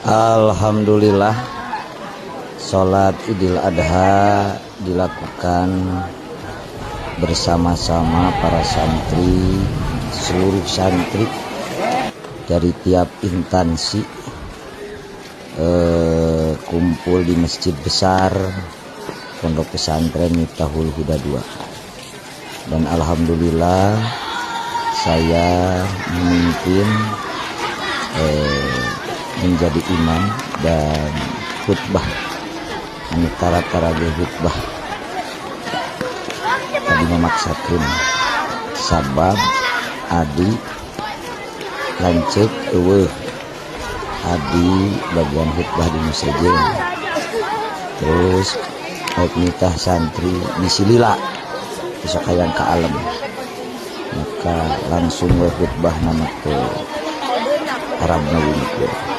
Alhamdulillah, sholat Idul Adha dilakukan bersama-sama para santri, seluruh santri dari tiap instansi kumpul di masjid besar Pondok Pesantren Miftahul Huda II. Dan alhamdulillah saya memimpin menjadi imam dan khutbah tara khutbah tadi memaksakan sabab adi lancet adi bagian khutbah di masjid, terus nitah santri disilila besok hayang ke alam, maka langsung khutbah nama ke Arab Nawi.